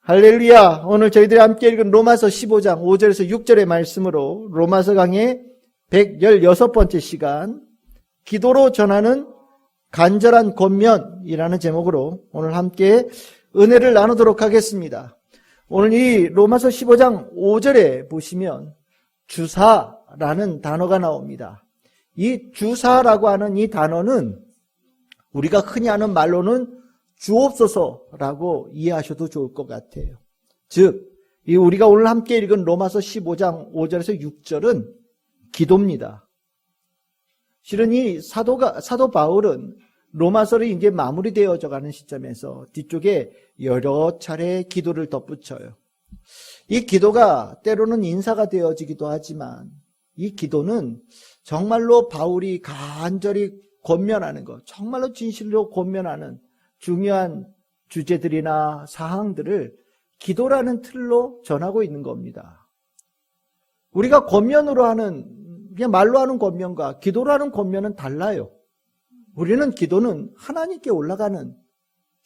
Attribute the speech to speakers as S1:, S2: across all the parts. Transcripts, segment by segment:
S1: 할렐루야. 오늘 저희들이 함께 읽은 로마서 15장 5절에서 6절의 말씀으로 로마서 강의 116번째 시간 기도로 전하는 간절한 권면이라는 제목으로 오늘 함께 은혜를 나누도록 하겠습니다. 오늘 이 로마서 15장 5절에 보시면 주사라는 단어가 나옵니다. 이 주사라고 하는 이 단어는 우리가 흔히 하는 말로는 주옵소서라고 이해하셔도 좋을 것 같아요. 즉, 우리가 오늘 함께 읽은 로마서 15장 5절에서 6절은 기도입니다. 실은 이 사도 바울은 로마서를 이제 마무리되어져 가는 시점에서 뒤쪽에 여러 차례 기도를 덧붙여요. 이 기도가 때로는 인사가 되어지기도 하지만 이 기도는 정말로 바울이 간절히 권면하는 것, 정말로 진실로 권면하는 중요한 주제들이나 사항들을 기도라는 틀로 전하고 있는 겁니다. 우리가 권면으로 하는, 그냥 말로 하는 권면과 기도로 하는 권면은 달라요. 우리는 기도는 하나님께 올라가는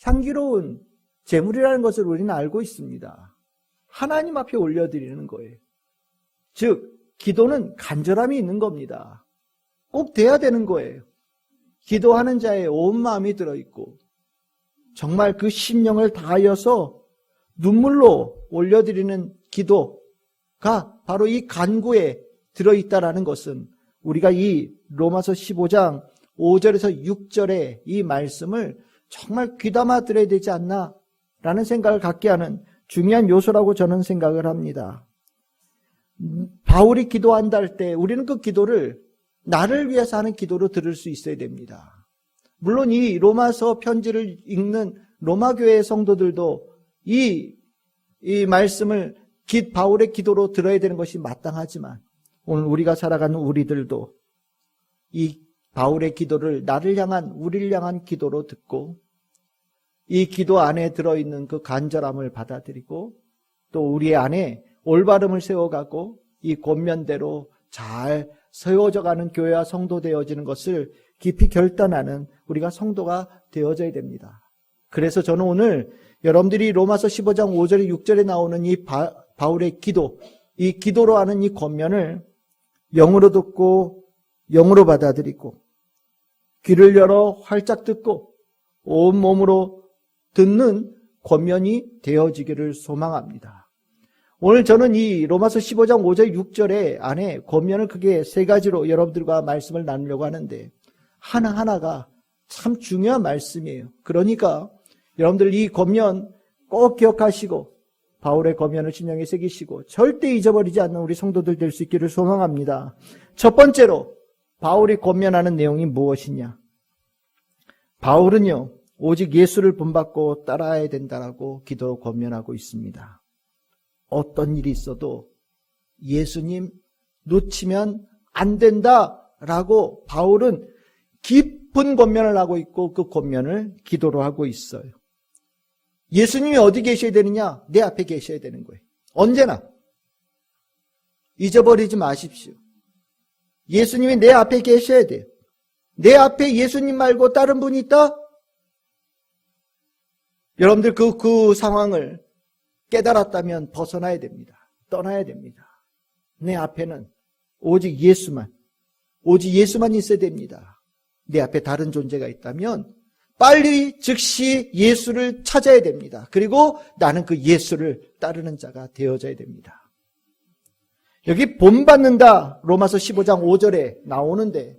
S1: 향기로운 제물이라는 것을 우리는 알고 있습니다. 하나님 앞에 올려드리는 거예요. 즉, 기도는 간절함이 있는 겁니다. 꼭 돼야 되는 거예요. 기도하는 자의 온 마음이 들어있고 정말 그 심령을 다하여서 눈물로 올려드리는 기도가 바로 이 간구에 들어있다라는 것은 우리가 이 로마서 15장 5절에서 6절의 이 말씀을 정말 귀담아 들어야 되지 않나 라는 생각을 갖게 하는 중요한 요소라고 저는 생각을 합니다. 바울이 기도한다 할 때 우리는 그 기도를 나를 위해서 하는 기도로 들을 수 있어야 됩니다. 물론 이 로마서 편지를 읽는 로마교회의 성도들도 이 말씀을 바울의 기도로 들어야 되는 것이 마땅하지만 오늘 우리가 살아가는 우리들도 이 바울의 기도를 나를 향한 우리를 향한 기도로 듣고 이 기도 안에 들어있는 그 간절함을 받아들이고 또 우리 안에 올바름을 세워가고 이 권면대로 잘 세워져가는 교회와 성도 되어지는 것을 깊이 결단하는 우리가 성도가 되어져야 됩니다. 그래서 저는 오늘 여러분들이 로마서 15장 5절에 6절에 나오는 이 바울의 기도, 이 기도로 하는 이 권면을 영으로 듣고 영으로 받아들이고 귀를 열어 활짝 듣고 온몸으로 듣는 권면이 되어지기를 소망합니다. 오늘 저는 이 로마서 15장 5절 6절에 안에 권면을 크게 세 가지로 여러분들과 말씀을 나누려고 하는데 하나하나가 참 중요한 말씀이에요. 그러니까 여러분들 이 권면 꼭 기억하시고 바울의 권면을 심령에 새기시고 절대 잊어버리지 않는 우리 성도들 될 수 있기를 소망합니다. 첫 번째로 바울이 권면하는 내용이 무엇이냐? 바울은요 오직 예수를 본받고 따라야 된다라고 기도로 권면하고 있습니다. 어떤 일이 있어도 예수님 놓치면 안 된다라고 바울은 깊은 권면을 하고 있고 그 권면을 기도로 하고 있어요. 예수님이 어디 계셔야 되느냐? 내 앞에 계셔야 되는 거예요. 언제나. 잊어버리지 마십시오. 예수님이 내 앞에 계셔야 돼요. 내 앞에 예수님 말고 다른 분이 있다? 여러분들 그 상황을 깨달았다면 벗어나야 됩니다. 떠나야 됩니다. 내 앞에는 오직 예수만 있어야 됩니다. 내 앞에 다른 존재가 있다면 빨리 즉시 예수를 찾아야 됩니다. 그리고 나는 그 예수를 따르는 자가 되어져야 됩니다. 여기 본받는다 로마서 15장 5절에 나오는데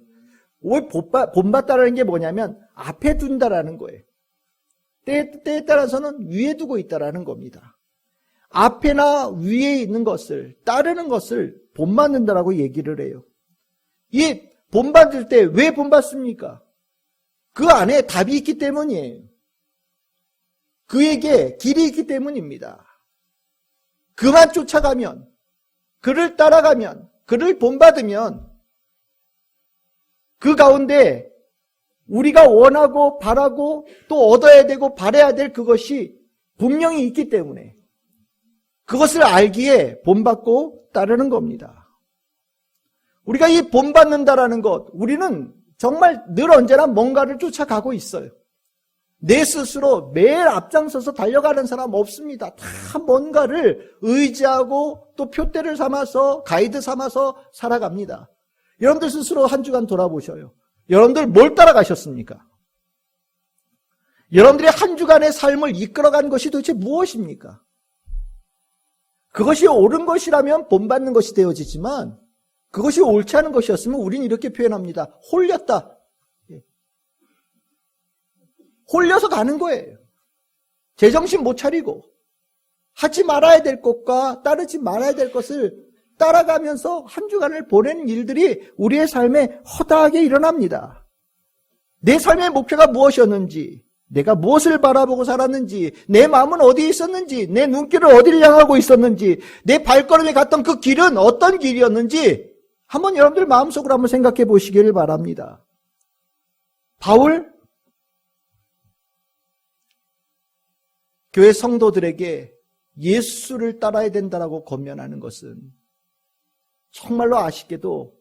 S1: 본받다라는 게 뭐냐면 앞에 둔다라는 거예요. 때에 따라서는 위에 두고 있다라는 겁니다. 앞에나 위에 있는 것을 따르는 것을 본받는다라고 얘기를 해요. 이 본받을 때 왜 본받습니까? 그 안에 답이 있기 때문이에요. 그에게 길이 있기 때문입니다. 그만 쫓아가면, 그를 따라가면, 그를 본받으면 그 가운데 우리가 원하고 바라고 또 얻어야 되고 바라야 될 그것이 분명히 있기 때문에 그것을 알기에 본받고 따르는 겁니다. 우리가 이 본받는다라는 것, 우리는 정말 늘 언제나 뭔가를 쫓아가고 있어요. 내 스스로 매일 앞장서서 달려가는 사람 없습니다. 다 뭔가를 의지하고 또 표대를 삼아서 가이드 삼아서 살아갑니다. 여러분들 스스로 한 주간 돌아보셔요. 여러분들 뭘 따라가셨습니까? 여러분들이 한 주간의 삶을 이끌어간 것이 도대체 무엇입니까? 그것이 옳은 것이라면 본받는 것이 되어지지만 그것이 옳지 않은 것이었으면 우리는 이렇게 표현합니다. 홀렸다. 홀려서 가는 거예요. 제정신 못 차리고 하지 말아야 될 것과 따르지 말아야 될 것을 따라가면서 한 주간을 보내는 일들이 우리의 삶에 허다하게 일어납니다. 내 삶의 목표가 무엇이었는지, 내가 무엇을 바라보고 살았는지, 내 마음은 어디에 있었는지, 내 눈길을 어디를 향하고 있었는지, 내 발걸음이 갔던 그 길은 어떤 길이었는지 한번 여러분들 마음속으로 한번 생각해 보시기를 바랍니다. 바울, 교회 성도들에게 예수를 따라야 된다라고 권면하는 것은 정말로 아쉽게도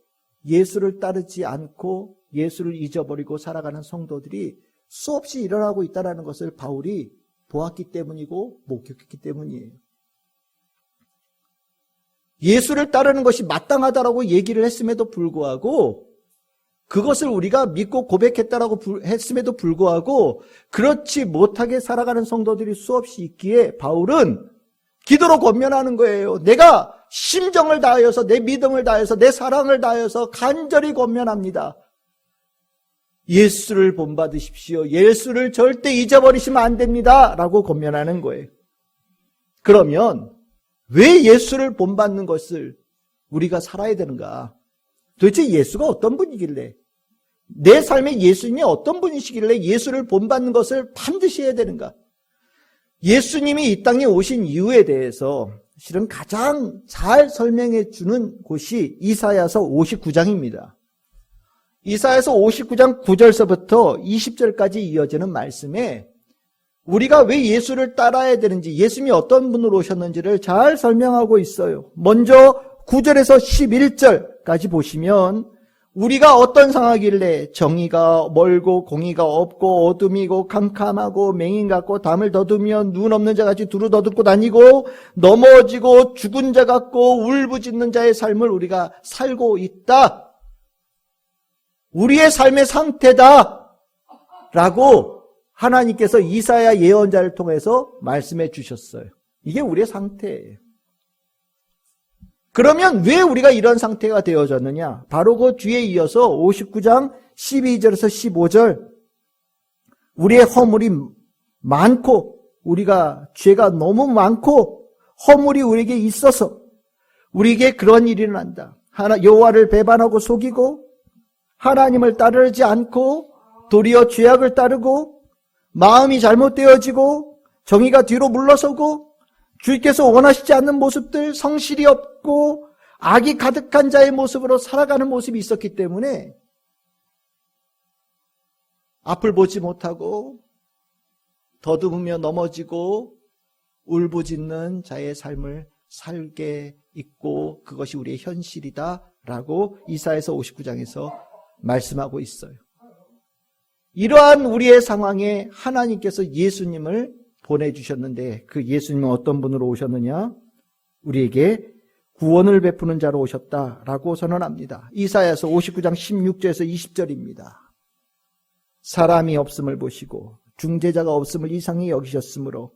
S1: 예수를 따르지 않고 예수를 잊어버리고 살아가는 성도들이 수없이 일어나고 있다는 것을 바울이 보았기 때문이고 목격했기 때문이에요. 예수를 따르는 것이 마땅하다라고 얘기를 했음에도 불구하고 그것을 우리가 믿고 고백했다라고 했음에도 불구하고 그렇지 못하게 살아가는 성도들이 수없이 있기에 바울은 기도로 권면하는 거예요. 내가 심정을 다하여서 내 믿음을 다해서 내 사랑을 다해서 간절히 권면합니다. 예수를 본받으십시오. 예수를 절대 잊어버리시면 안 됩니다. 라고 권면하는 거예요. 그러면 왜 예수를 본받는 것을 우리가 살아야 되는가? 도대체 예수가 어떤 분이길래, 내 삶에 예수님이 어떤 분이시길래 예수를 본받는 것을 반드시 해야 되는가? 예수님이 이 땅에 오신 이유에 대해서 실은 가장 잘 설명해 주는 곳이 이사야서 59장입니다. 이사야서 59장 9절서부터 20절까지 이어지는 말씀에 우리가 왜 예수를 따라야 되는지, 예수님이 어떤 분으로 오셨는지를 잘 설명하고 있어요. 먼저 9절에서 11절까지 보시면 우리가 어떤 상하길래 정의가 멀고 공의가 없고 어둠이고 캄캄하고 맹인 같고 담을 더듬으며 눈 없는 자같이 두루 더듬고 다니고 넘어지고 죽은 자 같고 울부짖는 자의 삶을 우리가 살고 있다. 우리의 삶의 상태다 라고 하나님께서 이사야 예언자를 통해서 말씀해 주셨어요. 이게 우리의 상태예요. 그러면 왜 우리가 이런 상태가 되어졌느냐? 바로 그 뒤에 이어서 59장 12절에서 15절, 우리의 허물이 많고 우리가 죄가 너무 많고 허물이 우리에게 있어서 우리에게 그런 일이 일어난다. 여호와를 배반하고 속이고 하나님을 따르지 않고 도리어 죄악을 따르고 마음이 잘못되어지고 정의가 뒤로 물러서고 주께서 원하시지 않는 모습들, 성실이 없고 악이 가득한 자의 모습으로 살아가는 모습이 있었기 때문에 앞을 보지 못하고 더듬으며 넘어지고 울부짖는 자의 삶을 살게 있고 그것이 우리의 현실이다라고 이사야서 59장에서 말씀하고 있어요. 이러한 우리의 상황에 하나님께서 예수님을 보내주셨는데 그 예수님은 어떤 분으로 오셨느냐? 우리에게 구원을 베푸는 자로 오셨다라고 선언합니다. 이사야서 59장 16절에서 20절입니다. 사람이 없음을 보시고 중재자가 없음을 이상히 여기셨으므로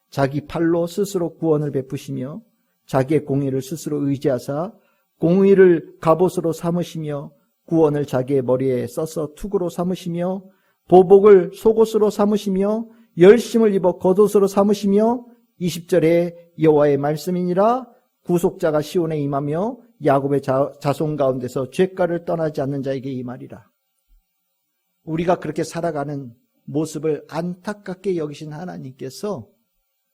S1: 자기 팔로 스스로 구원을 베푸시며 자기의 공의를 스스로 의지하사 공의를 갑옷으로 삼으시며 구원을 자기의 머리에 써서 투구로 삼으시며 보복을 속옷으로 삼으시며 열심을 입어 겉옷으로 삼으시며 20절에 여호와의 말씀이니라 구속자가 시온에 임하며 야곱의 자손 가운데서 죄가를 떠나지 않는 자에게 임하리라. 우리가 그렇게 살아가는 모습을 안타깝게 여기신 하나님께서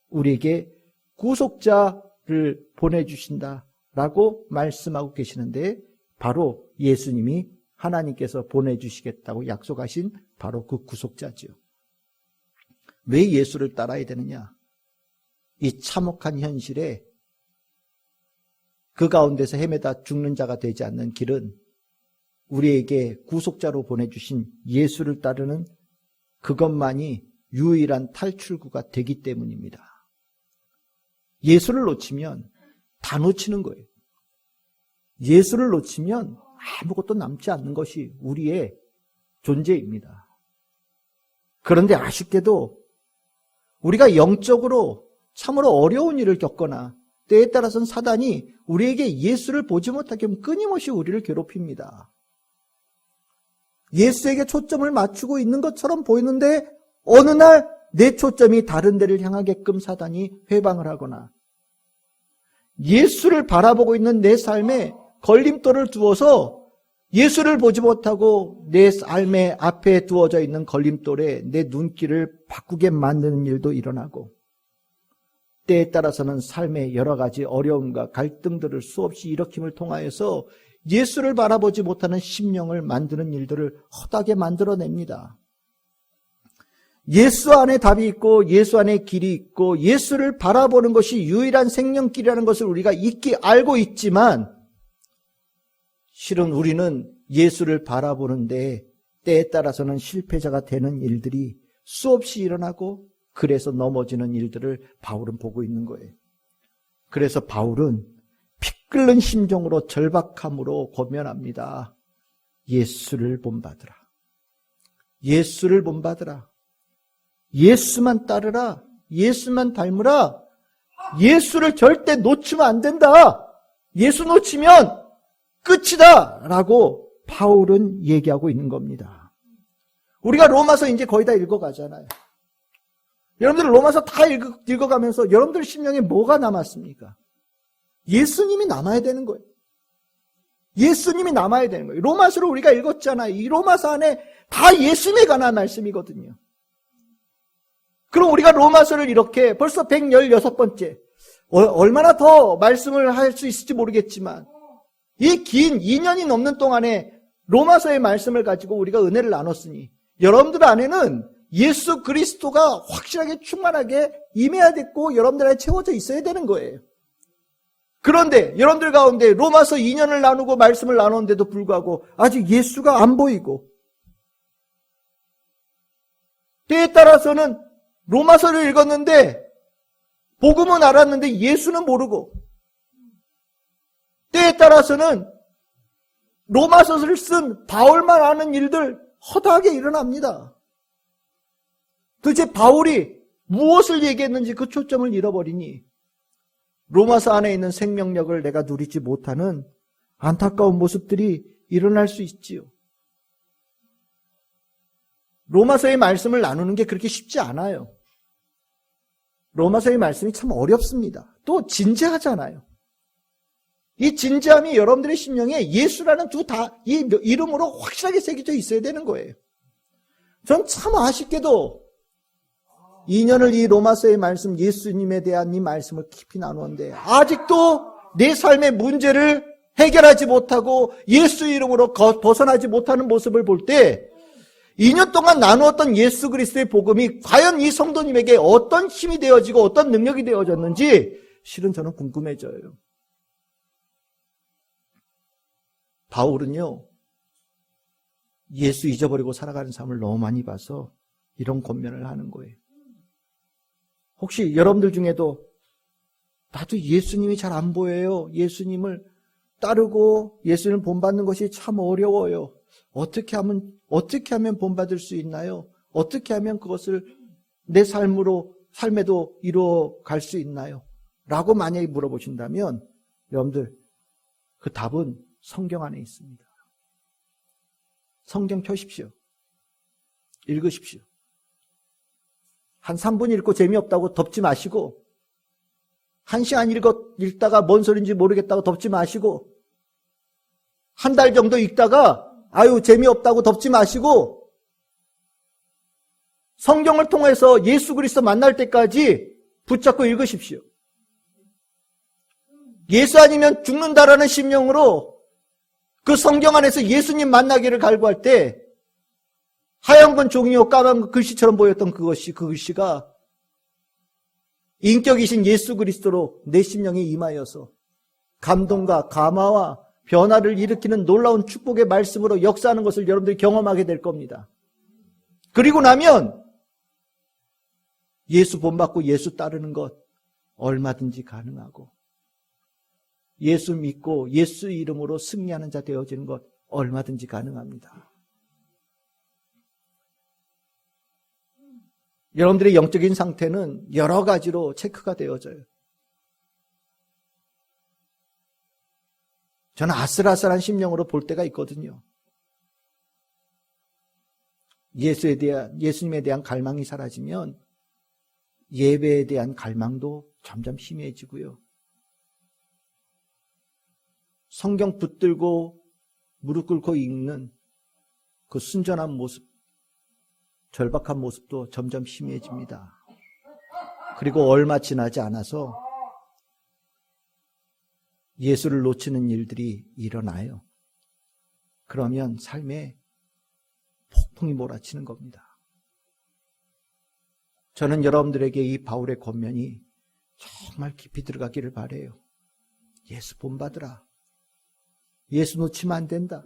S1: 우리에게 구속자를 보내주신다라고 말씀하고 계시는데 바로 예수님이 하나님께서 보내주시겠다고 약속하신 바로 그 구속자지요. 왜 예수를 따라야 되느냐? 이 참혹한 현실에 그 가운데서 헤매다 죽는 자가 되지 않는 길은 우리에게 구속자로 보내주신 예수를 따르는 그것만이 유일한 탈출구가 되기 때문입니다. 예수를 놓치면 다 놓치는 거예요. 예수를 놓치면 아무것도 남지 않는 것이 우리의 존재입니다. 그런데 아쉽게도 우리가 영적으로 참으로 어려운 일을 겪거나 때에 따라서는 사단이 우리에게 예수를 보지 못하게 하면 끊임없이 우리를 괴롭힙니다. 예수에게 초점을 맞추고 있는 것처럼 보이는데 어느 날 내 초점이 다른 데를 향하게끔 사단이 회방을 하거나 예수를 바라보고 있는 내 삶에 걸림돌을 두어서 예수를 보지 못하고 내 삶의 앞에 두어져 있는 걸림돌에 내 눈길을 바꾸게 만드는 일도 일어나고 때에 따라서는 삶의 여러 가지 어려움과 갈등들을 수없이 일으킴을 통하여서 예수를 바라보지 못하는 심령을 만드는 일들을 허다하게 만들어냅니다. 예수 안에 답이 있고 예수 안에 길이 있고 예수를 바라보는 것이 유일한 생명길이라는 것을 우리가 익히 알고 있지만 실은 우리는 예수를 바라보는데 때에 따라서는 실패자가 되는 일들이 수없이 일어나고 그래서 넘어지는 일들을 바울은 보고 있는 거예요. 그래서 바울은 피 끓는 심정으로 절박함으로 고면합니다. 예수를 본받으라. 예수를 본받으라. 예수만 따르라. 예수만 닮으라. 예수를 절대 놓치면 안 된다. 예수 놓치면 끝이다. 라고 바울은 얘기하고 있는 겁니다. 우리가 로마서 이제 거의 다 읽어가잖아요. 여러분들 로마서 다 읽어가면서 여러분들 심령에 뭐가 남았습니까? 예수님이 남아야 되는 거예요. 예수님이 남아야 되는 거예요. 로마서를 우리가 읽었잖아요. 이 로마서 안에 다 예수님에 관한 말씀이거든요. 그럼 우리가 로마서를 이렇게 벌써 116번째 얼마나 더 말씀을 할 수 있을지 모르겠지만 이 긴 2년이 넘는 동안에 로마서의 말씀을 가지고 우리가 은혜를 나눴으니 여러분들 안에는 예수 그리스도가 확실하게 충만하게 임해야 됐고 여러분들 안에 채워져 있어야 되는 거예요. 그런데 여러분들 가운데 로마서 2년을 나누고 말씀을 나눴는데도 불구하고 아직 예수가 안 보이고 때에 따라서는 로마서를 읽었는데 복음은 알았는데 예수는 모르고 때에 따라서는 로마서를 쓴 바울만 아는 일들 허다하게 일어납니다. 도대체 바울이 무엇을 얘기했는지 그 초점을 잃어버리니 로마서 안에 있는 생명력을 내가 누리지 못하는 안타까운 모습들이 일어날 수 있지요. 로마서의 말씀을 나누는 게 그렇게 쉽지 않아요. 로마서의 말씀이 참 어렵습니다. 또 진지하잖아요. 이 진지함이 여러분들의 심령에 예수라는 이 이름으로 확실하게 새겨져 있어야 되는 거예요. 전 참 아쉽게도 2년을 이 로마서의 말씀, 예수님에 대한 이 말씀을 깊이 나누었는데 아직도 내 삶의 문제를 해결하지 못하고 예수 이름으로 벗어나지 못하는 모습을 볼 때 2년 동안 나누었던 예수 그리스도의 복음이 과연 이 성도님에게 어떤 힘이 되어지고 어떤 능력이 되어졌는지 실은 저는 궁금해져요. 바울은요, 예수 잊어버리고 살아가는 삶을 너무 많이 봐서 이런 권면을 하는 거예요. 혹시 여러분들 중에도 나도 예수님이 잘 안 보여요. 예수님을 따르고 예수님을 본받는 것이 참 어려워요. 어떻게 하면 본받을 수 있나요? 어떻게 하면 그것을 내 삶에도 이루어 갈 수 있나요? 라고 만약에 물어보신다면 여러분들 그 답은 성경 안에 있습니다. 성경 펴십시오. 읽으십시오. 한 3분 읽고 재미없다고 덮지 마시고 1시간 읽다가 뭔 소리인지 모르겠다고 덮지 마시고 한 달 정도 읽다가 아유 재미없다고 덮지 마시고 성경을 통해서 예수 그리스도 만날 때까지 붙잡고 읽으십시오. 예수 아니면 죽는다라는 심령으로 그 성경 안에서 예수님 만나기를 갈구할 때 하얀 건 종이요 까만 글씨처럼 보였던 그 글씨가 인격이신 예수 그리스도로 내 심령에 임하여서 감동과 감화와 변화를 일으키는 놀라운 축복의 말씀으로 역사하는 것을 여러분들이 경험하게 될 겁니다. 그리고 나면 예수 본받고 예수 따르는 것 얼마든지 가능하고, 예수 믿고 예수 이름으로 승리하는 자 되어지는 것 얼마든지 가능합니다. 여러분들의 영적인 상태는 여러 가지로 체크가 되어져요. 저는 아슬아슬한 심령으로 볼 때가 있거든요. 예수님에 대한 갈망이 사라지면 예배에 대한 갈망도 점점 희미해지고요. 성경 붙들고 무릎 꿇고 읽는 그 순전한 모습, 절박한 모습도 점점 희미해집니다. 그리고 얼마 지나지 않아서 예수를 놓치는 일들이 일어나요. 그러면 삶에 폭풍이 몰아치는 겁니다. 저는 여러분들에게 이 바울의 권면이 정말 깊이 들어가기를 바라요. 예수 본받으라. 예수 놓치면 안 된다.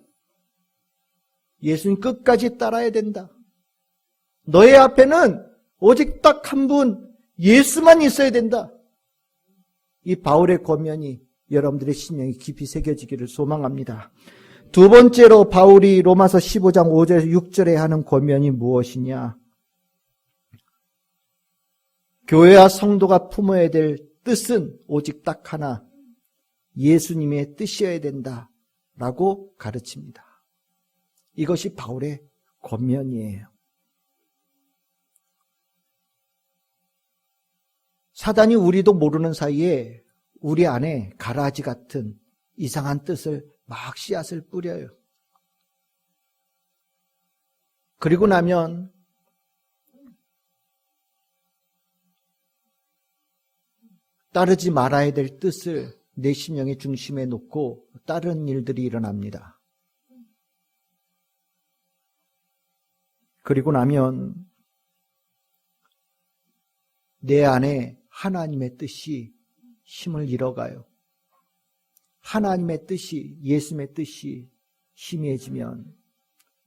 S1: 예수님 끝까지 따라야 된다. 너의 앞에는 오직 딱 한 분 예수만 있어야 된다. 이 바울의 권면이 여러분들의 신령이 깊이 새겨지기를 소망합니다. 두 번째로 바울이 로마서 15장 5절에서 6절에 하는 권면이 무엇이냐? 교회와 성도가 품어야 될 뜻은 오직 딱 하나, 예수님의 뜻이어야 된다라고 가르칩니다. 이것이 바울의 권면이에요. 사단이 우리도 모르는 사이에 우리 안에 가라지 같은 이상한 뜻을 막 씨앗을 뿌려요. 그리고 나면 따르지 말아야 될 뜻을 내 심령의 중심에 놓고 다른 일들이 일어납니다. 그리고 나면 내 안에 하나님의 뜻이 힘을 잃어가요. 하나님의 뜻이, 예수님의 뜻이 희미해지면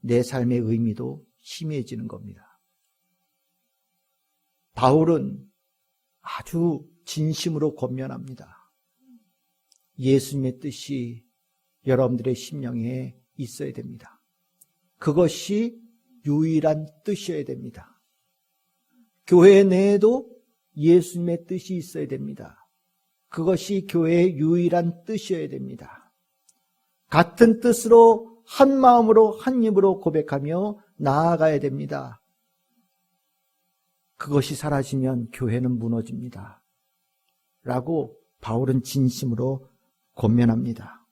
S1: 내 삶의 의미도 희미해지는 겁니다. 바울은 아주 진심으로 권면합니다. 예수님의 뜻이 여러분들의 심령에 있어야 됩니다. 그것이 유일한 뜻이어야 됩니다. 교회 내에도 예수님의 뜻이 있어야 됩니다. 그것이 교회의 유일한 뜻이어야 됩니다. 같은 뜻으로 한 마음으로 한 입으로 고백하며 나아가야 됩니다. 그것이 사라지면 교회는 무너집니다. 라고 바울은 진심으로 권면합니다.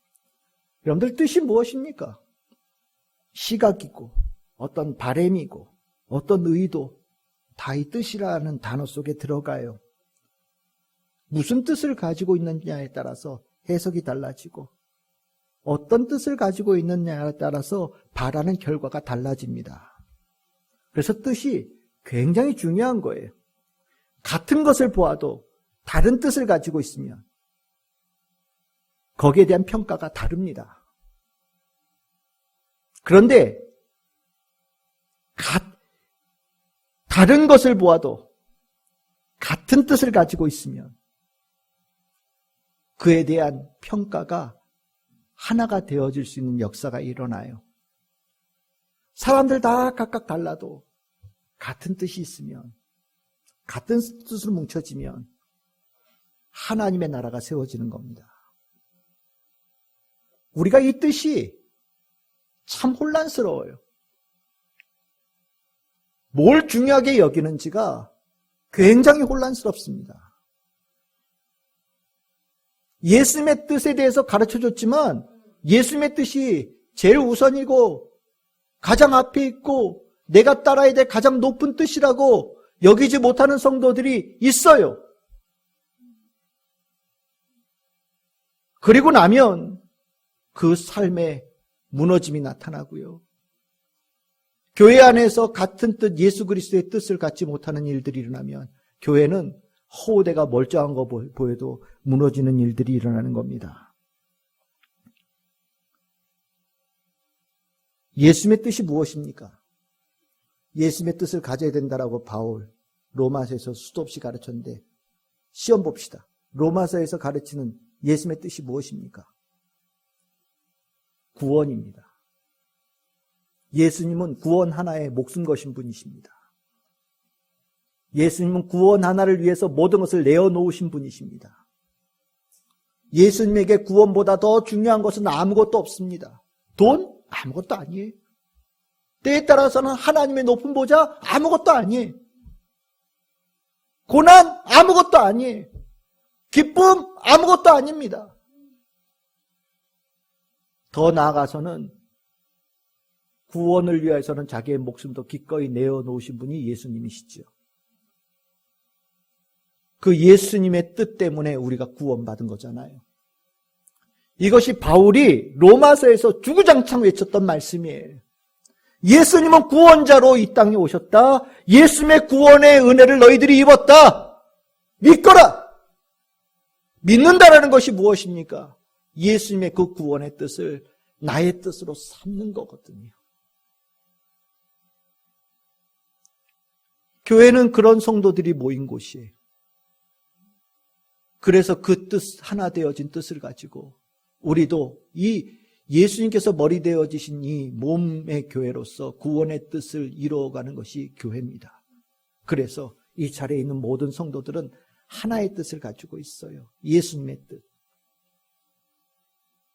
S1: 여러분들 뜻이 무엇입니까? 시각이고 어떤 바램이고 어떤 의도, 다 이 뜻이라는 단어 속에 들어가요. 무슨 뜻을 가지고 있느냐에 따라서 해석이 달라지고 어떤 뜻을 가지고 있느냐에 따라서 바라는 결과가 달라집니다. 그래서 뜻이 굉장히 중요한 거예요. 같은 것을 보아도 다른 뜻을 가지고 있으면 거기에 대한 평가가 다릅니다. 그런데 다른 것을 보아도 같은 뜻을 가지고 있으면 그에 대한 평가가 하나가 되어질 수 있는 역사가 일어나요. 사람들 다 각각 달라도 같은 뜻이 있으면, 같은 뜻으로 뭉쳐지면 하나님의 나라가 세워지는 겁니다. 우리가 이 뜻이 참 혼란스러워요. 뭘 중요하게 여기는지가 굉장히 혼란스럽습니다. 예수님의 뜻에 대해서 가르쳐줬지만 예수님의 뜻이 제일 우선이고 가장 앞에 있고 내가 따라야 될 가장 높은 뜻이라고 여기지 못하는 성도들이 있어요. 그리고 나면 그 삶에 무너짐이 나타나고요. 교회 안에서 같은 뜻, 예수 그리스도의 뜻을 갖지 못하는 일들이 일어나면 교회는 허우대가 멀쩡한 거 보여도 무너지는 일들이 일어나는 겁니다. 예수님의 뜻이 무엇입니까? 예수님의 뜻을 가져야 된다라고 바울 로마서에서 수도 없이 가르쳤는데 시험 봅시다. 로마서에서 가르치는 예수님의 뜻이 무엇입니까? 구원입니다. 예수님은 구원 하나에 목숨 거신 분이십니다. 예수님은 구원 하나를 위해서 모든 것을 내어놓으신 분이십니다. 예수님에게 구원보다 더 중요한 것은 아무것도 없습니다. 돈? 아무것도 아니에요. 때에 따라서는 하나님의 높은 보좌? 아무것도 아니에요. 고난? 아무것도 아니에요. 기쁨? 아무것도 아닙니다. 더 나아가서는 구원을 위해서는 자기의 목숨도 기꺼이 내어놓으신 분이 예수님이시죠. 그 예수님의 뜻 때문에 우리가 구원받은 거잖아요. 이것이 바울이 로마서에서 주구장창 외쳤던 말씀이에요. 예수님은 구원자로 이 땅에 오셨다. 예수님의 구원의 은혜를 너희들이 입었다. 믿거라. 믿는다라는 것이 무엇입니까? 예수님의 그 구원의 뜻을 나의 뜻으로 삼는 거거든요. 교회는 그런 성도들이 모인 곳이에요. 그래서 그 뜻, 하나 되어진 뜻을 가지고 우리도 이 예수님께서 머리 되어지신 이 몸의 교회로서 구원의 뜻을 이루어가는 것이 교회입니다. 그래서 이 자리에 있는 모든 성도들은 하나의 뜻을 가지고 있어요. 예수님의 뜻.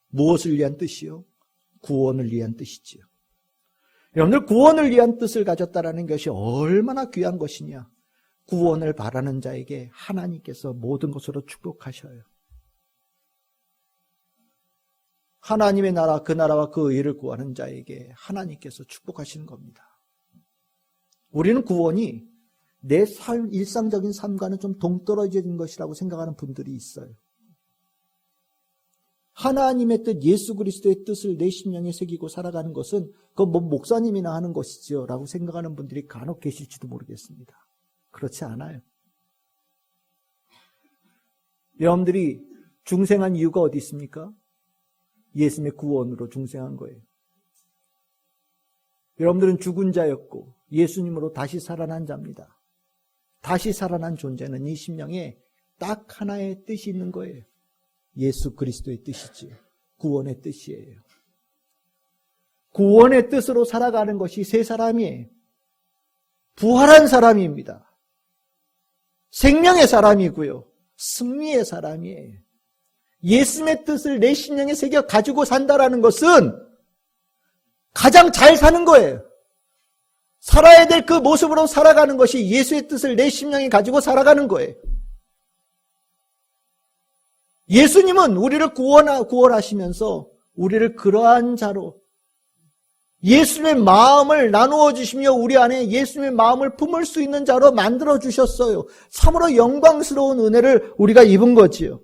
S1: 무엇을 위한 뜻이요? 구원을 위한 뜻이지요. 여러분들 구원을 위한 뜻을 가졌다라는 것이 얼마나 귀한 것이냐. 구원을 바라는 자에게 하나님께서 모든 것으로 축복하셔요. 하나님의 나라, 그 나라와 그 의를 구하는 자에게 하나님께서 축복하시는 겁니다. 우리는 구원이 내 삶, 일상적인 삶과는 좀 동떨어진 것이라고 생각하는 분들이 있어요. 하나님의 뜻, 예수 그리스도의 뜻을 내 심령에 새기고 살아가는 것은 그건 뭐 목사님이나 하는 것이죠 라고 생각하는 분들이 간혹 계실지도 모르겠습니다. 그렇지 않아요. 여러분들이 중생한 이유가 어디 있습니까? 예수님의 구원으로 중생한 거예요. 여러분들은 죽은 자였고 예수님으로 다시 살아난 자입니다. 다시 살아난 존재는 이 심령에 딱 하나의 뜻이 있는 거예요. 예수 그리스도의 뜻이지요. 구원의 뜻이에요. 구원의 뜻으로 살아가는 것이 새 사람이에요. 부활한 사람입니다. 생명의 사람이고요. 승리의 사람이에요. 예수님의 뜻을 내 심령에 새겨 가지고 산다라는 것은 가장 잘 사는 거예요. 살아야 될 그 모습으로 살아가는 것이 예수의 뜻을 내 심령에 가지고 살아가는 거예요. 예수님은 우리를 구원하시면서 우리를 그러한 자로 예수님의 마음을 나누어 주시며 우리 안에 예수님의 마음을 품을 수 있는 자로 만들어 주셨어요. 참으로 영광스러운 은혜를 우리가 입은 거지요.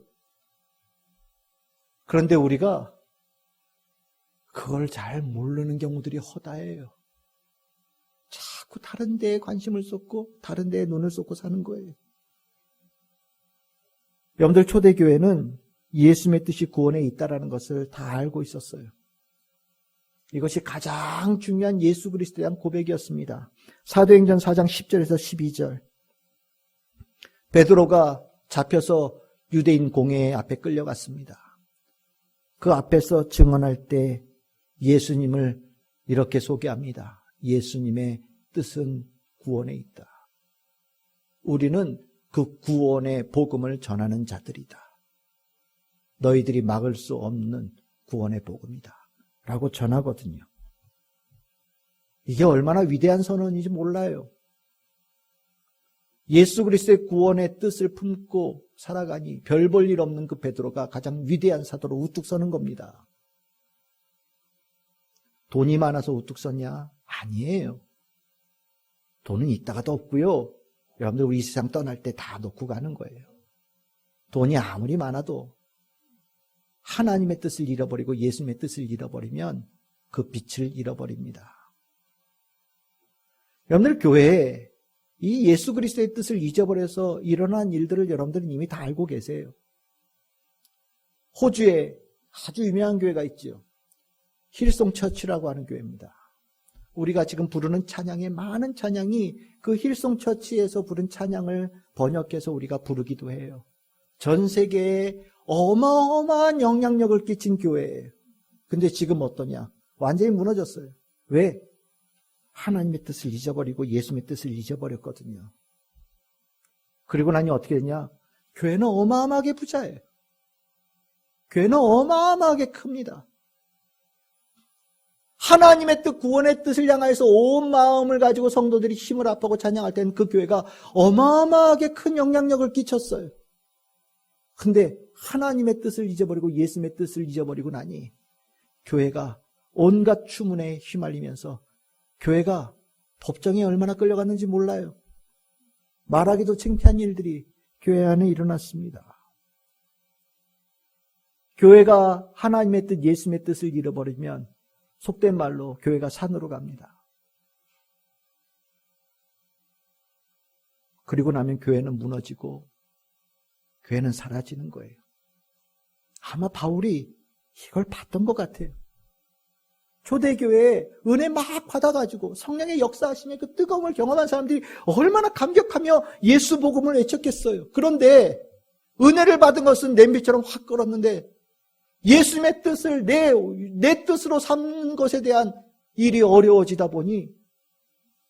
S1: 그런데 우리가 그걸 잘 모르는 경우들이 허다해요. 자꾸 다른 데에 관심을 쏟고 다른 데에 눈을 쏟고 사는 거예요. 여러분들 초대교회는 예수님의 뜻이 구원에 있다는 것을 다 알고 있었어요. 이것이 가장 중요한 예수 그리스도에 대한 고백이었습니다. 사도행전 4장 10절에서 12절. 베드로가 잡혀서 유대인 공회 앞에 끌려갔습니다. 그 앞에서 증언할 때 예수님을 이렇게 소개합니다. 예수님의 뜻은 구원에 있다. 우리는 그 구원의 복음을 전하는 자들이다. 너희들이 막을 수 없는 구원의 복음이다. 라고 전하거든요. 이게 얼마나 위대한 선언인지 몰라요. 예수 그리스도의 구원의 뜻을 품고 살아가니 별 볼 일 없는 그 베드로가 가장 위대한 사도로 우뚝 서는 겁니다. 돈이 많아서 우뚝 섰냐? 아니에요. 돈은 있다가도 없고요. 여러분들 우리 이 세상 떠날 때 다 놓고 가는 거예요. 돈이 아무리 많아도 하나님의 뜻을 잃어버리고 예수님의 뜻을 잃어버리면 그 빛을 잃어버립니다. 여러분들 교회에 이 예수 그리스도의 뜻을 잊어버려서 일어난 일들을 여러분들은 이미 다 알고 계세요. 호주에 아주 유명한 교회가 있죠. 힐송 처치라고 하는 교회입니다. 우리가 지금 부르는 찬양의 많은 찬양이 그 힐송처치에서 부른 찬양을 번역해서 우리가 부르기도 해요. 전 세계에 어마어마한 영향력을 끼친 교회예요. 근데 지금 어떠냐? 완전히 무너졌어요. 왜? 하나님의 뜻을 잊어버리고 예수님의 뜻을 잊어버렸거든요. 그리고 나니 어떻게 됐냐? 교회는 어마어마하게 부자예요. 교회는 어마어마하게 큽니다. 하나님의 뜻, 구원의 뜻을 향하여서 온 마음을 가지고 성도들이 힘을 합하고 찬양할 때는 그 교회가 어마어마하게 큰 영향력을 끼쳤어요. 근데 하나님의 뜻을 잊어버리고 예수님의 뜻을 잊어버리고 나니 교회가 온갖 추문에 휘말리면서 교회가 법정에 얼마나 끌려갔는지 몰라요. 말하기도 창피한 일들이 교회 안에 일어났습니다. 교회가 하나님의 뜻, 예수님의 뜻을 잃어버리면 속된 말로 교회가 산으로 갑니다. 그리고 나면 교회는 무너지고 교회는 사라지는 거예요. 아마 바울이 이걸 봤던 것 같아요. 초대교회에 은혜 막 받아가지고 성령의 역사하심의 그 뜨거움을 경험한 사람들이 얼마나 감격하며 예수 복음을 외쳤겠어요. 그런데 은혜를 받은 것은 냄비처럼 확 끓었는데 예수님의 뜻을 내 뜻으로 삼는 것에 대한 일이 어려워지다 보니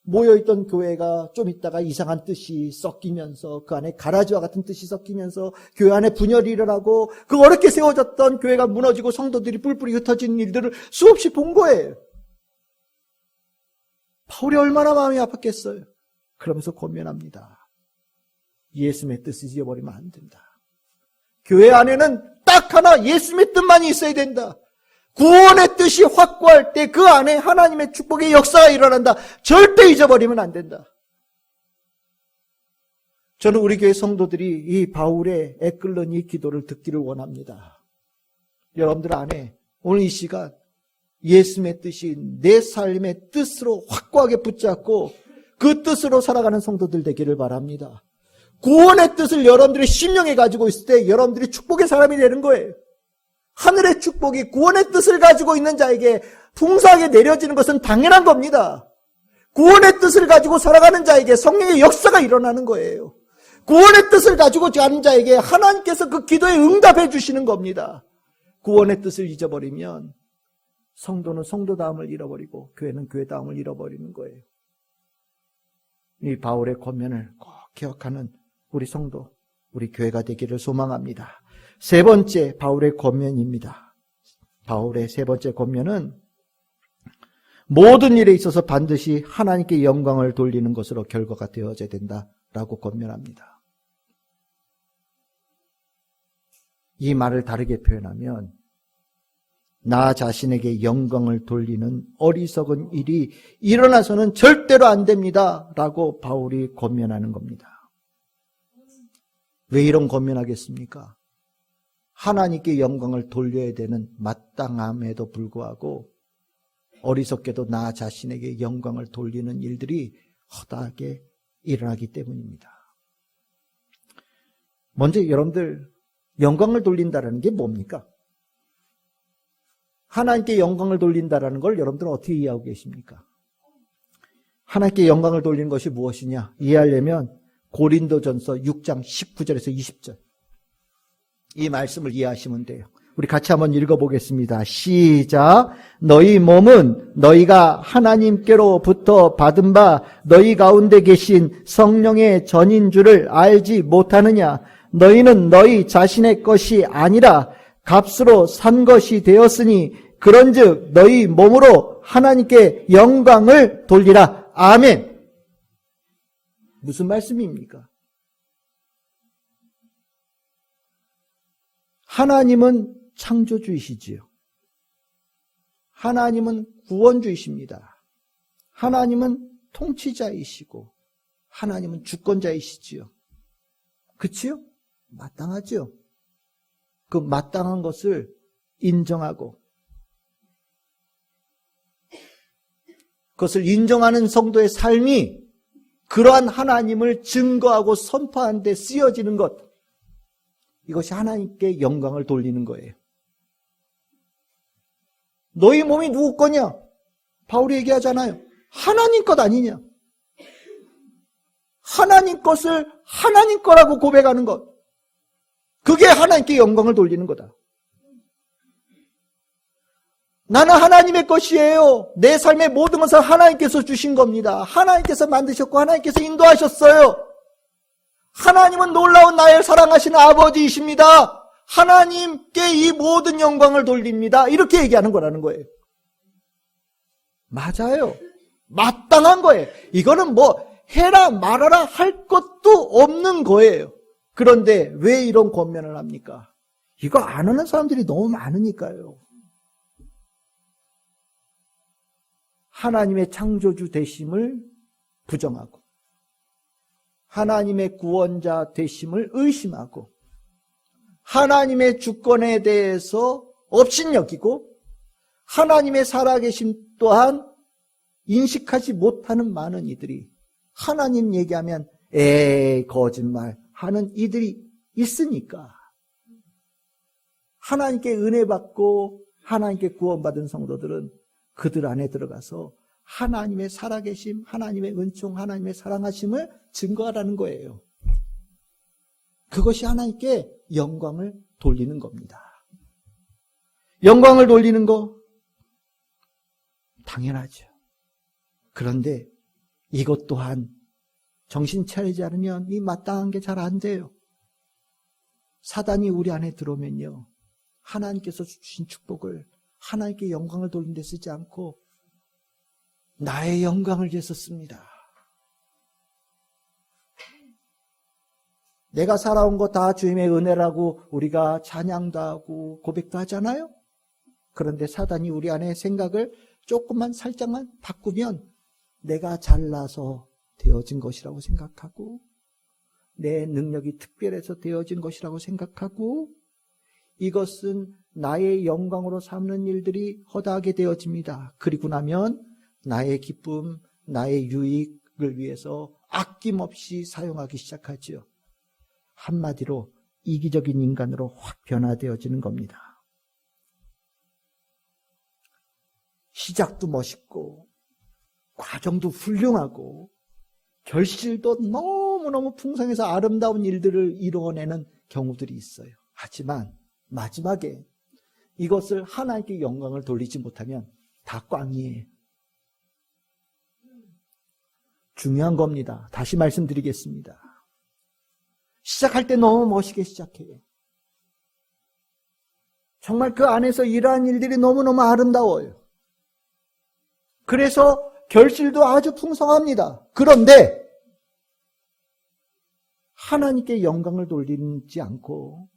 S1: 모여있던 교회가 좀 있다가 이상한 뜻이 섞이면서 그 안에 가라지와 같은 뜻이 섞이면서 교회 안에 분열이 일어나고 그 어렵게 세워졌던 교회가 무너지고 성도들이 뿔뿔이 흩어지는 일들을 수없이 본 거예요. 바울이 얼마나 마음이 아팠겠어요. 그러면서 권면합니다. 예수님의 뜻을 잊어버리면 안 된다. 교회 안에는 딱 하나 예수님의 뜻만이 있어야 된다. 구원의 뜻이 확고할 때 그 안에 하나님의 축복의 역사가 일어난다. 절대 잊어버리면 안 된다. 저는 우리 교회 성도들이 이 바울의 애끓는 이 기도를 듣기를 원합니다. 여러분들 안에 오늘 이 시간 예수님의 뜻이 내 삶의 뜻으로 확고하게 붙잡고 그 뜻으로 살아가는 성도들 되기를 바랍니다. 구원의 뜻을 여러분들이 심령에 가지고 있을 때 여러분들이 축복의 사람이 되는 거예요. 하늘의 축복이 구원의 뜻을 가지고 있는 자에게 풍성하게 내려지는 것은 당연한 겁니다. 구원의 뜻을 가지고 살아가는 자에게 성령의 역사가 일어나는 거예요. 구원의 뜻을 가지고 가는 자에게 하나님께서 그 기도에 응답해 주시는 겁니다. 구원의 뜻을 잊어버리면 성도는 성도다움을 잃어버리고 교회는 교회다움을 잃어버리는 거예요. 이 바울의 권면을 꼭 기억하는 우리 성도, 우리 교회가 되기를 소망합니다. 세 번째 바울의 권면입니다. 바울의 세 번째 권면은 모든 일에 있어서 반드시 하나님께 영광을 돌리는 것으로 결과가 되어져야 된다라고 권면합니다. 이 말을 다르게 표현하면 나 자신에게 영광을 돌리는 어리석은 일이 일어나서는 절대로 안 됩니다라고 바울이 권면하는 겁니다. 왜 이런 권면하겠습니까? 하나님께 영광을 돌려야 되는 마땅함에도 불구하고 어리석게도 나 자신에게 영광을 돌리는 일들이 허다하게 일어나기 때문입니다. 먼저 여러분들 영광을 돌린다는 게 뭡니까? 하나님께 영광을 돌린다는 걸 여러분들은 어떻게 이해하고 계십니까? 하나님께 영광을 돌리는 것이 무엇이냐? 이해하려면 고린도전서 6장 19절에서 20절 이 말씀을 이해하시면 돼요. 우리 같이 한번 읽어보겠습니다. 시작. 너희 몸은 너희가 하나님께로부터 받은 바 너희 가운데 계신 성령의 전인 줄을 알지 못하느냐? 너희는 너희 자신의 것이 아니라 값으로 산 것이 되었으니 그런즉 너희 몸으로 하나님께 영광을 돌리라. 아멘. 무슨 말씀입니까? 하나님은 창조주이시지요. 하나님은 구원주이십니다. 하나님은 통치자이시고 하나님은 주권자이시지요. 그치요? 마땅하죠. 그 마땅한 것을 인정하고 그것을 인정하는 성도의 삶이 그러한 하나님을 증거하고 선포하는 데 쓰여지는 것, 이것이 하나님께 영광을 돌리는 거예요. 너희 몸이 누구 거냐? 바울이 얘기하잖아요. 하나님 것 아니냐? 하나님 것을 하나님 거라고 고백하는 것. 그게 하나님께 영광을 돌리는 거다. 나는 하나님의 것이에요. 내 삶의 모든 것을 하나님께서 주신 겁니다. 하나님께서 만드셨고 하나님께서 인도하셨어요. 하나님은 놀라운 나의 사랑하시는 아버지이십니다. 하나님께 이 모든 영광을 돌립니다. 이렇게 얘기하는 거라는 거예요. 맞아요. 마땅한 거예요. 이거는 뭐 해라 말아라 할 것도 없는 거예요. 그런데 왜 이런 권면을 합니까? 이거 안 하는 사람들이 너무 많으니까요. 하나님의 창조주 되심을 부정하고 하나님의 구원자 되심을 의심하고 하나님의 주권에 대해서 업신여기고 하나님의 살아계심 또한 인식하지 못하는 많은 이들이 하나님 얘기하면 에이 거짓말 하는 이들이 있으니까 하나님께 은혜 받고 하나님께 구원받은 성도들은 그들 안에 들어가서 하나님의 살아계심, 하나님의 은총, 하나님의 사랑하심을 증거하라는 거예요. 그것이 하나님께 영광을 돌리는 겁니다. 영광을 돌리는 거 당연하죠. 그런데 이것 또한 정신 차리지 않으면 이 마땅한 게 잘 안 돼요. 사단이 우리 안에 들어오면요. 하나님께서 주신 축복을 하나님께 영광을 돌리는 데 쓰지 않고 나의 영광을 위해서 씁니다. 내가 살아온 거 다 주님의 은혜라고 우리가 찬양도 하고 고백도 하잖아요. 그런데 사단이 우리 안에 생각을 조금만 살짝만 바꾸면 내가 잘나서 되어진 것이라고 생각하고 내 능력이 특별해서 되어진 것이라고 생각하고 이것은 나의 영광으로 삼는 일들이 허다하게 되어집니다. 그리고 나면 나의 기쁨, 나의 유익을 위해서 아낌없이 사용하기 시작하죠. 한마디로 이기적인 인간으로 확 변화되어지는 겁니다. 시작도 멋있고 과정도 훌륭하고 결실도 너무너무 풍성해서 아름다운 일들을 이루어내는 경우들이 있어요. 하지만 마지막에 이것을 하나님께 영광을 돌리지 못하면 다 꽝이에요. 중요한 겁니다. 다시 말씀드리겠습니다. 시작할 때 너무 멋있게 시작해요. 정말 그 안에서 일하는 일들이 너무너무 아름다워요. 그래서 결실도 아주 풍성합니다. 그런데 하나님께 영광을 돌리지 않고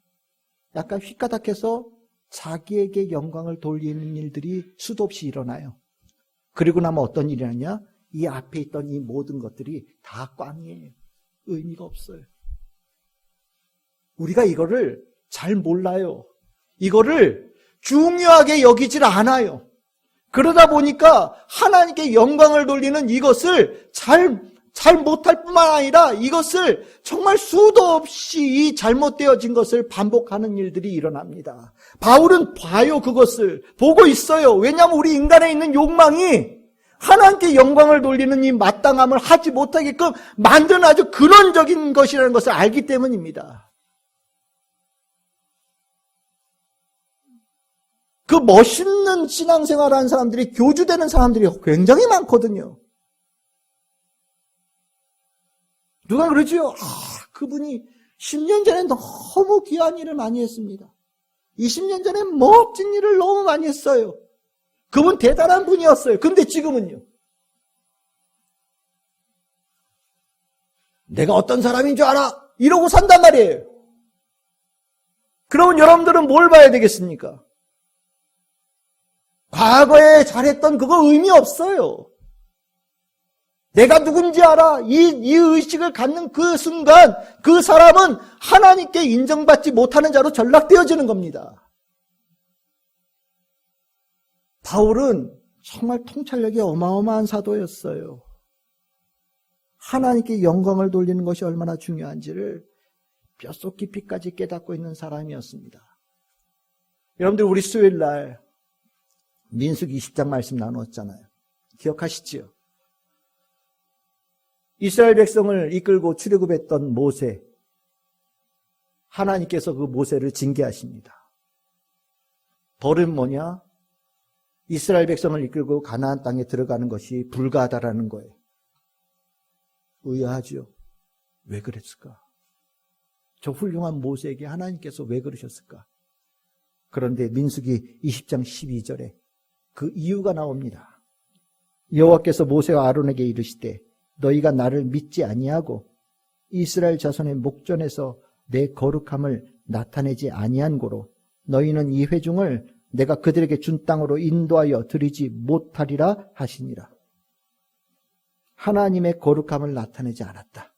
S1: 약간 휘까닥해서 자기에게 영광을 돌리는 일들이 수도 없이 일어나요. 그리고 나면 어떤 일이 하냐? 이 앞에 있던 이 모든 것들이 다 꽝이에요. 의미가 없어요. 우리가 이거를 잘 몰라요. 이거를 중요하게 여기질 않아요. 그러다 보니까 하나님께 영광을 돌리는 이것을 잘 못할 뿐만 아니라 이것을 정말 수도 없이 이 잘못되어진 것을 반복하는 일들이 일어납니다. 바울은 봐요. 그것을 보고 있어요. 왜냐하면 우리 인간에 있는 욕망이 하나님께 영광을 돌리는 이 마땅함을 하지 못하게끔 만드는 아주 근원적인 것이라는 것을 알기 때문입니다. 그 멋있는 신앙생활하는 사람들이 교주되는 사람들이 굉장히 많거든요. 누가 그러지요? 그분이 10년 전에 너무 귀한 일을 많이 했습니다. 20년 전에 멋진 일을 너무 많이 했어요. 그분 대단한 분이었어요. 근데 지금은요? 내가 어떤 사람인 줄 알아? 이러고 산단 말이에요. 그러면 여러분들은 뭘 봐야 되겠습니까? 과거에 잘했던 그거 의미 없어요. 내가 누군지 알아. 이 의식을 갖는 그 순간 그 사람은 하나님께 인정받지 못하는 자로 전락되어지는 겁니다. 바울은 정말 통찰력이 어마어마한 사도였어요. 하나님께 영광을 돌리는 것이 얼마나 중요한지를 뼛속 깊이까지 깨닫고 있는 사람이었습니다. 여러분들 우리 수요일 날 민수기 20장 말씀 나누었잖아요. 기억하시지요? 이스라엘 백성을 이끌고 출애굽했던 모세, 하나님께서 그 모세를 징계하십니다. 벌은 뭐냐? 이스라엘 백성을 이끌고 가나안 땅에 들어가는 것이 불가하다라는 거예요. 의아하죠? 왜 그랬을까? 저 훌륭한 모세에게 하나님께서 왜 그러셨을까? 그런데 민수기 20장 12절에 그 이유가 나옵니다. 여호와께서 모세와 아론에게 이르시되 너희가 나를 믿지 아니하고 이스라엘 자손의 목전에서 내 거룩함을 나타내지 아니한 고로 너희는 이 회중을 내가 그들에게 준 땅으로 인도하여 드리지 못하리라 하시니라. 하나님의 거룩함을 나타내지 않았다.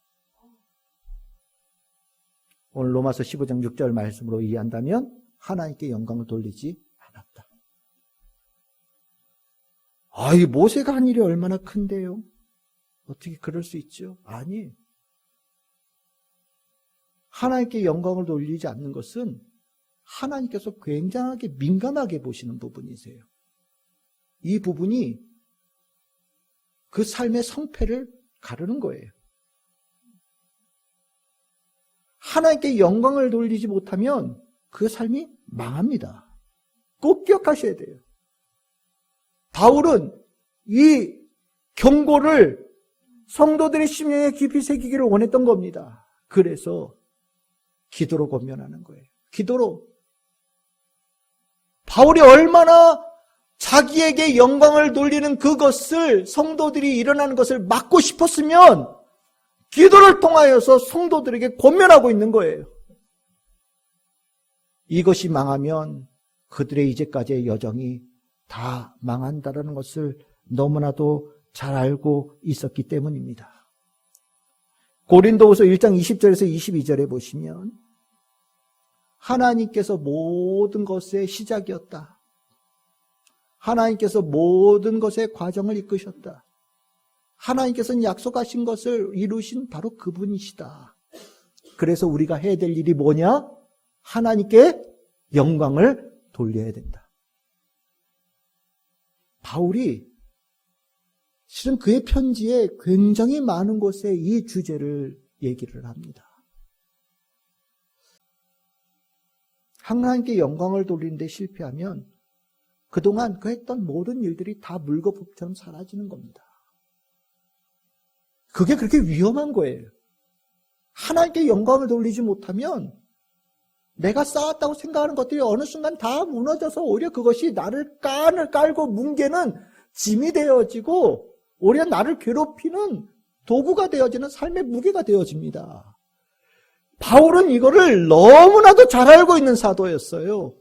S1: 오늘 로마서 15장 6절 말씀으로 이해한다면 하나님께 영광을 돌리지 않았다. 이 모세가 한 일이 얼마나 큰데요? 어떻게 그럴 수 있죠? 아니, 하나님께 영광을 돌리지 않는 것은 하나님께서 굉장하게 민감하게 보시는 부분이세요. 이 부분이 그 삶의 성패를 가르는 거예요. 하나님께 영광을 돌리지 못하면 그 삶이 망합니다. 꼭 기억하셔야 돼요. 바울은 이 경고를 성도들의 심령에 깊이 새기기를 원했던 겁니다. 그래서 기도로 권면하는 거예요. 기도로. 바울이 얼마나 자기에게 영광을 돌리는 그것을, 성도들이 일어나는 것을 막고 싶었으면 기도를 통하여서 성도들에게 권면하고 있는 거예요. 이것이 망하면 그들의 이제까지의 여정이 다 망한다는 것을 너무나도 잘 알고 있었기 때문입니다. 고린도후서 1장 20절에서 22절에 보시면 하나님께서 모든 것의 시작이었다. 하나님께서 모든 것의 과정을 이끄셨다. 하나님께서는 약속하신 것을 이루신 바로 그분이시다. 그래서 우리가 해야 될 일이 뭐냐? 하나님께 영광을 돌려야 된다. 바울이 실은 그의 편지에 굉장히 많은 곳에 이 주제를 얘기를 합니다. 하나님께 영광을 돌리는데 실패하면 그동안 그 했던 모든 일들이 다 물거품처럼 사라지는 겁니다. 그게 그렇게 위험한 거예요. 하나님께 영광을 돌리지 못하면 내가 쌓았다고 생각하는 것들이 어느 순간 다 무너져서 오히려 그것이 나를 깐을 깔고 뭉개는 짐이 되어지고 오히려 나를 괴롭히는 도구가 되어지는 삶의 무게가 되어집니다. 바울은 이거를 너무나도 잘 알고 있는 사도였어요.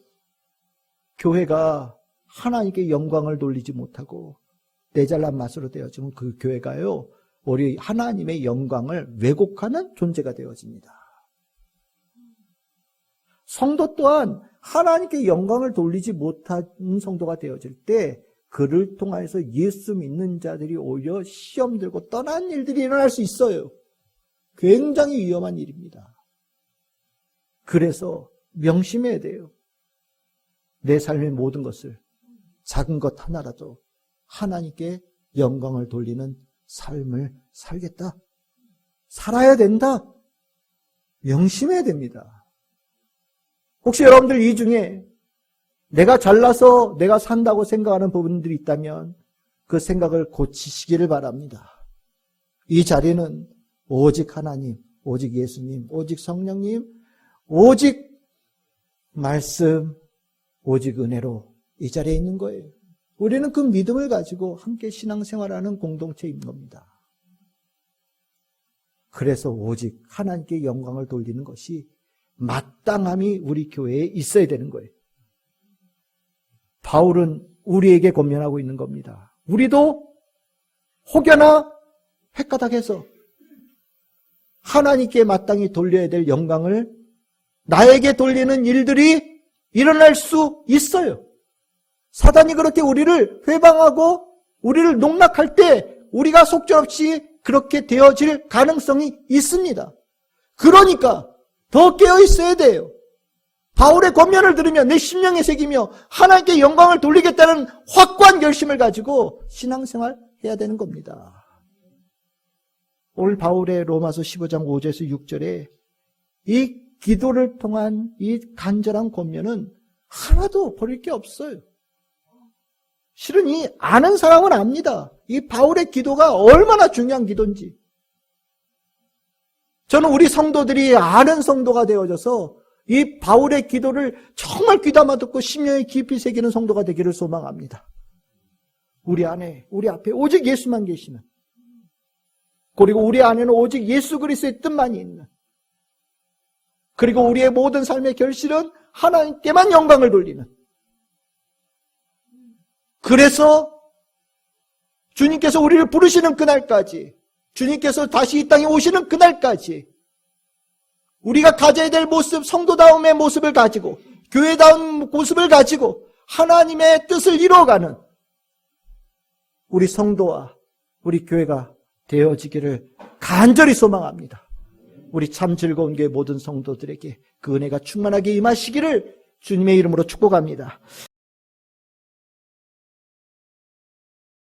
S1: 교회가 하나님께 영광을 돌리지 못하고 내 잘난 맛으로 되어지면 그 교회가요, 우리 하나님의 영광을 왜곡하는 존재가 되어집니다. 성도 또한 하나님께 영광을 돌리지 못하는 성도가 되어질 때 그를 통해서 예수 믿는 자들이 오히려 시험 들고 떠난 일들이 일어날 수 있어요. 굉장히 위험한 일입니다. 그래서 명심해야 돼요. 내 삶의 모든 것을, 작은 것 하나라도 하나님께 영광을 돌리는 삶을 살겠다. 살아야 된다. 명심해야 됩니다. 혹시 여러분들 이 중에 내가 잘나서 내가 산다고 생각하는 부분들이 있다면 그 생각을 고치시기를 바랍니다. 이 자리는 오직 하나님, 오직 예수님, 오직 성령님, 오직 말씀, 오직 은혜로 이 자리에 있는 거예요. 우리는 그 믿음을 가지고 함께 신앙생활하는 공동체인 겁니다. 그래서 오직 하나님께 영광을 돌리는 것이 마땅함이 우리 교회에 있어야 되는 거예요. 바울은 우리에게 권면하고 있는 겁니다. 우리도 혹여나 헷가닥해서 하나님께 마땅히 돌려야 될 영광을 나에게 돌리는 일들이 일어날 수 있어요. 사단이 그렇게 우리를 회방하고 우리를 농락할 때 우리가 속절없이 그렇게 되어질 가능성이 있습니다. 그러니까 더 깨어 있어야 돼요. 바울의 권면을 들으며 내 심령에 새기며 하나님께 영광을 돌리겠다는 확고한 결심을 가지고 신앙생활 해야 되는 겁니다. 오늘 바울의 로마서 15장 5절에서 6절에 이 기도를 통한 이 간절한 권면은 하나도 버릴 게 없어요. 실은 이 아는 사람은 압니다. 이 바울의 기도가 얼마나 중요한 기도인지. 저는 우리 성도들이 아는 성도가 되어져서 이 바울의 기도를 정말 귀담아 듣고 심령에 깊이 새기는 성도가 되기를 소망합니다. 우리 안에, 우리 앞에 오직 예수만 계시는, 그리고 우리 안에는 오직 예수 그리스도의 뜻만이 있는, 그리고 우리의 모든 삶의 결실은 하나님께만 영광을 돌리는, 그래서 주님께서 우리를 부르시는 그날까지, 주님께서 다시 이 땅에 오시는 그날까지 우리가 가져야 될 모습, 성도다움의 모습을 가지고, 교회다운 모습을 가지고 하나님의 뜻을 이루어가는 우리 성도와 우리 교회가 되어지기를 간절히 소망합니다. 우리 참 즐거운 교회 모든 성도들에게 그 은혜가 충만하게 임하시기를 주님의 이름으로 축복합니다.